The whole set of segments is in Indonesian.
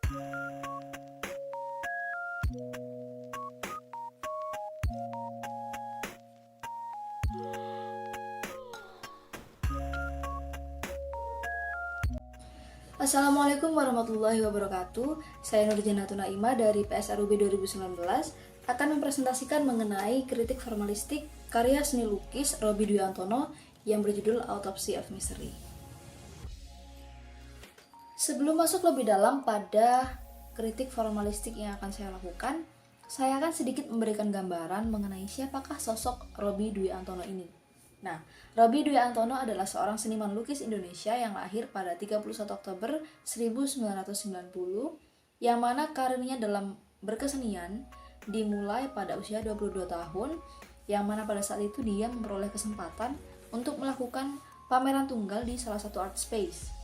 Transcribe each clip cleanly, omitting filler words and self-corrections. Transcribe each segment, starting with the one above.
Assalamualaikum warahmatullahi wabarakatuh. Saya Nurjanatun Naimah dari PSRUB 2019 akan mempresentasikan mengenai kritik formalistik karya seni lukis Robby Dwi Antono yang berjudul Autopsy of Misery. Sebelum masuk lebih dalam pada kritik formalistik yang akan saya lakukan, saya akan sedikit memberikan gambaran mengenai siapakah sosok Robby Dwi Antono ini. Nah, Robby Dwi Antono adalah seorang seniman lukis Indonesia yang lahir pada 31 Oktober 1990, yang mana karirnya dalam berkesenian dimulai pada usia 22 tahun, yang mana pada saat itu dia memperoleh kesempatan untuk melakukan pameran tunggal di salah satu art space.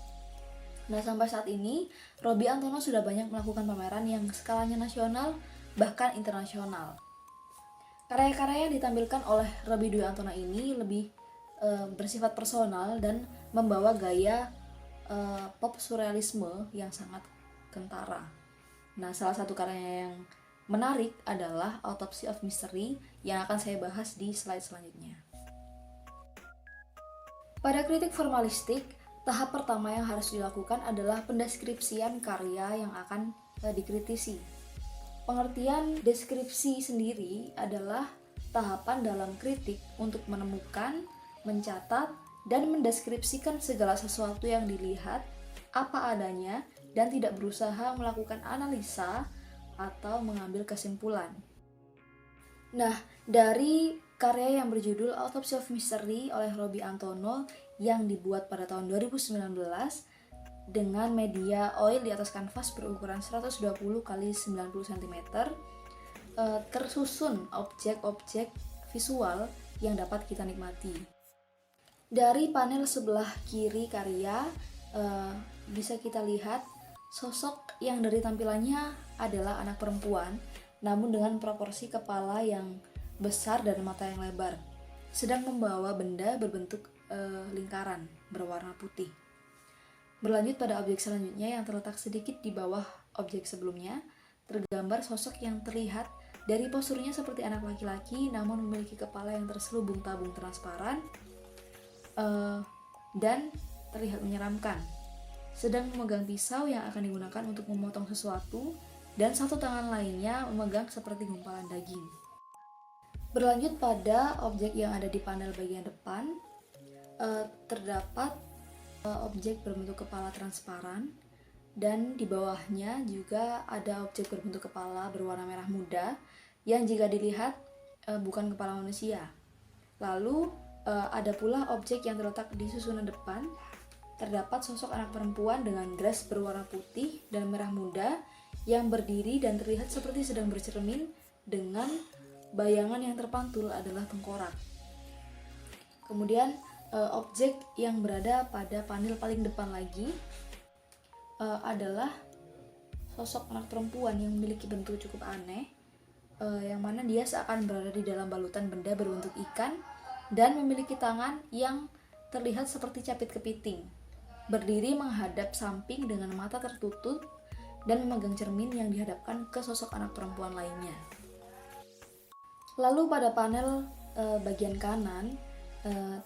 Nah, sampai saat ini, Robby Antono sudah banyak melakukan pameran yang skalanya nasional, bahkan internasional. Karya-karya yang ditampilkan oleh Robby Dwi Antono ini lebih bersifat personal dan membawa gaya pop surrealisme yang sangat kentara. Nah, salah satu karya yang menarik adalah Autopsy of Misery yang akan saya bahas di slide selanjutnya. Pada kritik formalistik, tahap pertama yang harus dilakukan adalah pendeskripsian karya yang akan dikritisi. Pengertian deskripsi sendiri adalah tahapan dalam kritik untuk menemukan, mencatat, dan mendeskripsikan segala sesuatu yang dilihat apa adanya dan tidak berusaha melakukan analisa atau mengambil kesimpulan. Nah, dari karya yang berjudul Autopsy of Misery oleh Robby Antono yang dibuat pada tahun 2019 dengan media oil di atas kanvas berukuran 120 x 90 cm, tersusun objek-objek visual yang dapat kita nikmati. Dari panel sebelah kiri karya bisa kita lihat sosok yang dari tampilannya adalah anak perempuan, namun dengan proporsi kepala yang besar dan mata yang lebar, sedang membawa benda berbentuk lingkaran berwarna putih. Berlanjut pada objek selanjutnya yang terletak sedikit di bawah objek sebelumnya, tergambar sosok yang terlihat dari posturnya seperti anak laki-laki namun memiliki kepala yang terselubung tabung transparan dan terlihat menyeramkan, sedang memegang pisau yang akan digunakan untuk memotong sesuatu dan satu tangan lainnya memegang seperti gumpalan daging. Berlanjut pada objek yang ada di panel bagian depan, terdapat objek berbentuk kepala transparan dan di bawahnya juga ada objek berbentuk kepala berwarna merah muda yang jika dilihat bukan kepala manusia. Lalu ada pula objek yang terletak di susunan depan, terdapat sosok anak perempuan dengan dress berwarna putih dan merah muda yang berdiri dan terlihat seperti sedang bercermin dengan bayangan yang terpantul adalah tengkorak. Kemudian objek yang berada pada panel paling depan lagi adalah sosok anak perempuan yang memiliki bentuk cukup aneh, yang mana dia seakan berada di dalam balutan benda berbentuk ikan dan memiliki tangan yang terlihat seperti capit kepiting, berdiri menghadap samping dengan mata tertutup dan memegang cermin yang dihadapkan ke sosok anak perempuan lainnya. Lalu pada panel bagian kanan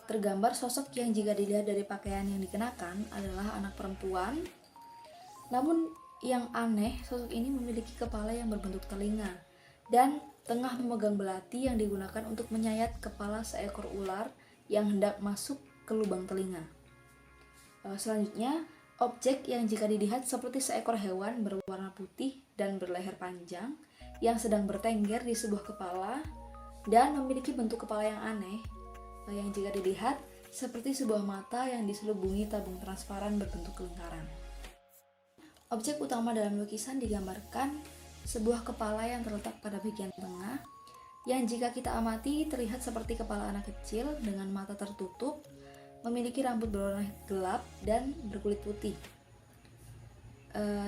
tergambar sosok yang jika dilihat dari pakaian yang dikenakan adalah anak perempuan. Namun yang aneh, sosok ini memiliki kepala yang berbentuk telinga dan tengah memegang belati yang digunakan untuk menyayat kepala seekor ular yang hendak masuk ke lubang telinga. Selanjutnya, objek yang jika dilihat seperti seekor hewan berwarna putih dan berleher panjang yang sedang bertengger di sebuah kepala dan memiliki bentuk kepala yang aneh, yang jika dilihat seperti sebuah mata yang diselubungi tabung transparan berbentuk lingkaran. Objek utama dalam lukisan digambarkan sebuah kepala yang terletak pada bagian tengah, yang jika kita amati terlihat seperti kepala anak kecil dengan mata tertutup, memiliki rambut berwarna gelap dan berkulit putih,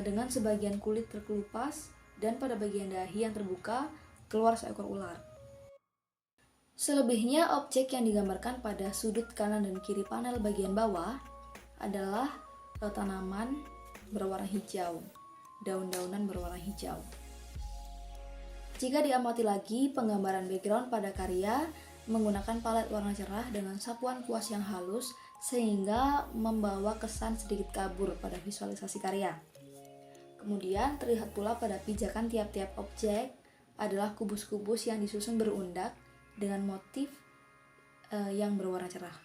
dengan sebagian kulit terkelupas dan pada bagian dahi yang terbuka keluar seekor ular. Selebihnya, objek yang digambarkan pada sudut kanan dan kiri panel bagian bawah adalah tanaman berwarna hijau. daun-daunan berwarna hijau. Jika diamati lagi penggambaran background pada karya menggunakan palet warna cerah dengan sapuan kuas yang halus sehingga membawa kesan sedikit kabur pada visualisasi karya. Kemudian terlihat pula pada pijakan tiap-tiap objek adalah kubus-kubus yang disusun berundak dengan motif yang berwarna cerah.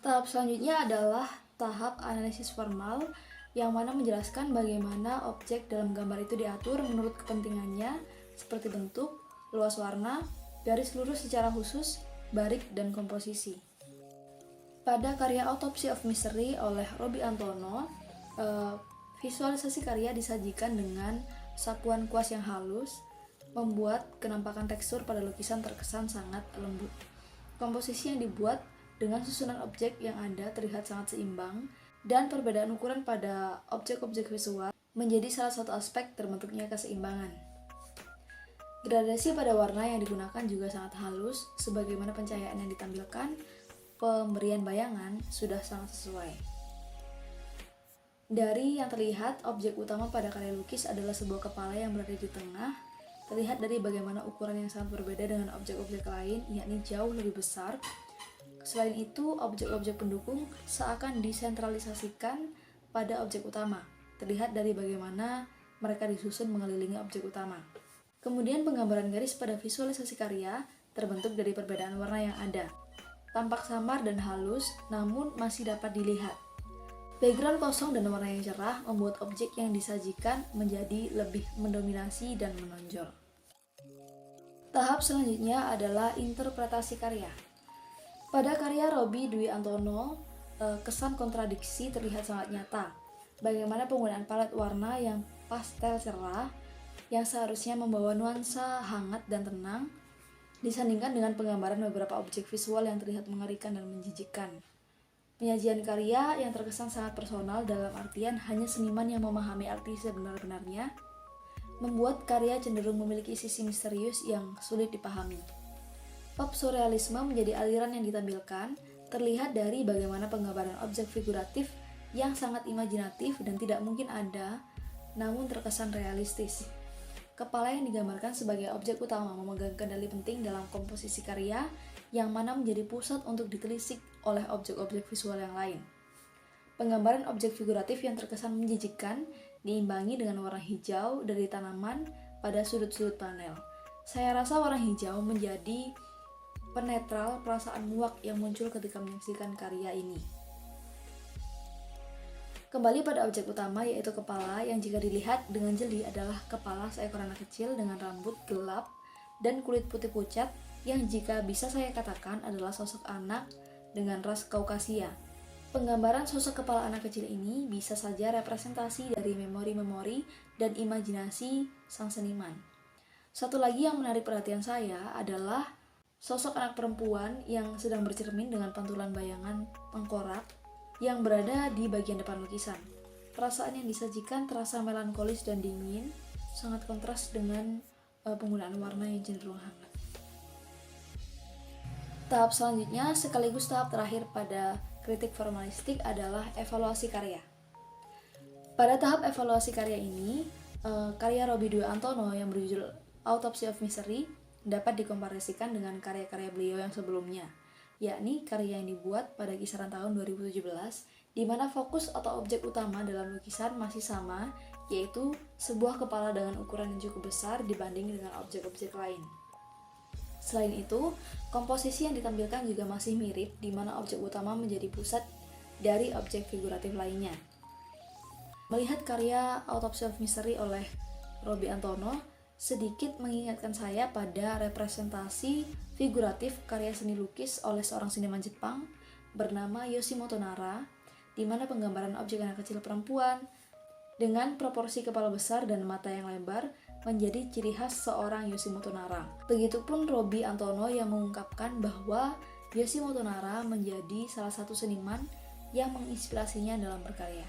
Tahap selanjutnya adalah tahap analisis formal yang mana menjelaskan bagaimana objek dalam gambar itu diatur menurut kepentingannya seperti bentuk, luas warna, garis lurus secara khusus, barik, dan komposisi. Pada karya Autopsy of Mystery oleh Robby Antono, visualisasi karya disajikan dengan sapuan kuas yang halus, membuat kenampakan tekstur pada lukisan terkesan sangat lembut. Komposisi yang dibuat dengan susunan objek yang ada terlihat sangat seimbang, dan perbedaan ukuran pada objek-objek visual menjadi salah satu aspek terbentuknya keseimbangan. Gradasi pada warna yang digunakan juga sangat halus, sebagaimana pencahayaan yang ditampilkan, pemberian bayangan sudah sangat sesuai. Dari yang terlihat, objek utama pada karya lukis adalah sebuah kepala yang berada di tengah. Terlihat dari bagaimana ukuran yang sangat berbeda dengan objek-objek lain, yakni jauh lebih besar. Selain itu, objek-objek pendukung seakan disentralisasikan pada objek utama. Terlihat dari bagaimana mereka disusun mengelilingi objek utama. Kemudian penggambaran garis pada visualisasi karya terbentuk dari perbedaan warna yang ada. Tampak samar dan halus, namun masih dapat dilihat. Background kosong dan warna yang cerah membuat objek yang disajikan menjadi lebih mendominasi dan menonjol. Tahap selanjutnya adalah interpretasi karya. Pada karya Robby Dwi Antono, kesan kontradiksi terlihat sangat nyata. Bagaimana penggunaan palet warna yang pastel cerah, yang seharusnya membawa nuansa hangat dan tenang, disandingkan dengan penggambaran beberapa objek visual yang terlihat mengerikan dan menjijikkan. Penyajian karya yang terkesan sangat personal dalam artian hanya seniman yang memahami arti sebenar-benarnya, membuat karya cenderung memiliki sisi misterius yang sulit dipahami. Pop surrealisme menjadi aliran yang ditampilkan, terlihat dari bagaimana penggambaran objek figuratif yang sangat imajinatif dan tidak mungkin ada, namun terkesan realistis. Kepala yang digambarkan sebagai objek utama memegang kendali penting dalam komposisi karya, yang mana menjadi pusat untuk ditelisik oleh objek-objek visual yang lain. Penggambaran objek figuratif yang terkesan menjijikkan diimbangi dengan warna hijau dari tanaman pada sudut-sudut panel. Saya rasa warna hijau menjadi penetral perasaan muak yang muncul ketika menyaksikan karya ini. Kembali pada objek utama, yaitu kepala, yang jika dilihat dengan jeli adalah kepala seekor anak kecil dengan rambut gelap dan kulit putih pucat, yang jika bisa saya katakan adalah sosok anak dengan ras Kaukasia. Penggambaran sosok kepala anak kecil ini bisa saja representasi dari memori-memori dan imajinasi sang seniman. Satu lagi yang menarik perhatian saya adalah sosok anak perempuan yang sedang bercermin dengan pantulan bayangan tengkorak yang berada di bagian depan lukisan. Perasaan yang disajikan terasa melankolis dan dingin, sangat kontras dengan penggunaan warna yang cenderung hangat. Tahap selanjutnya sekaligus tahap terakhir pada kritik formalistik adalah evaluasi karya. Pada tahap evaluasi karya ini, karya Robby Dwi Antono yang berjudul Autopsy of Mystery dapat dikomparasikan dengan karya-karya beliau yang sebelumnya, yakni karya yang dibuat pada kisaran tahun 2017, di mana fokus atau objek utama dalam lukisan masih sama, yaitu sebuah kepala dengan ukuran yang cukup besar dibanding dengan objek-objek lain. Selain itu, komposisi yang ditampilkan juga masih mirip, di mana objek utama menjadi pusat dari objek figuratif lainnya. Melihat karya Autopsy of Mystery oleh Robby Antono, sedikit mengingatkan saya pada representasi figuratif karya seni lukis oleh seorang seniman Jepang bernama Yoshimoto Nara, di mana penggambaran objek anak kecil perempuan dengan proporsi kepala besar dan mata yang lebar menjadi ciri khas seorang Yoshimoto Nara. Begitupun Robby Antono yang mengungkapkan bahwa Yoshimoto Nara menjadi salah satu seniman yang menginspirasinya dalam berkarya.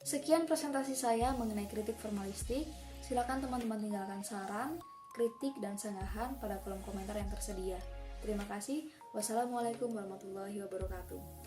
Sekian presentasi saya mengenai kritik formalistik. Silakan teman-teman tinggalkan saran, kritik, dan sanggahan pada kolom komentar yang tersedia. Terima kasih. Wassalamualaikum warahmatullahi wabarakatuh.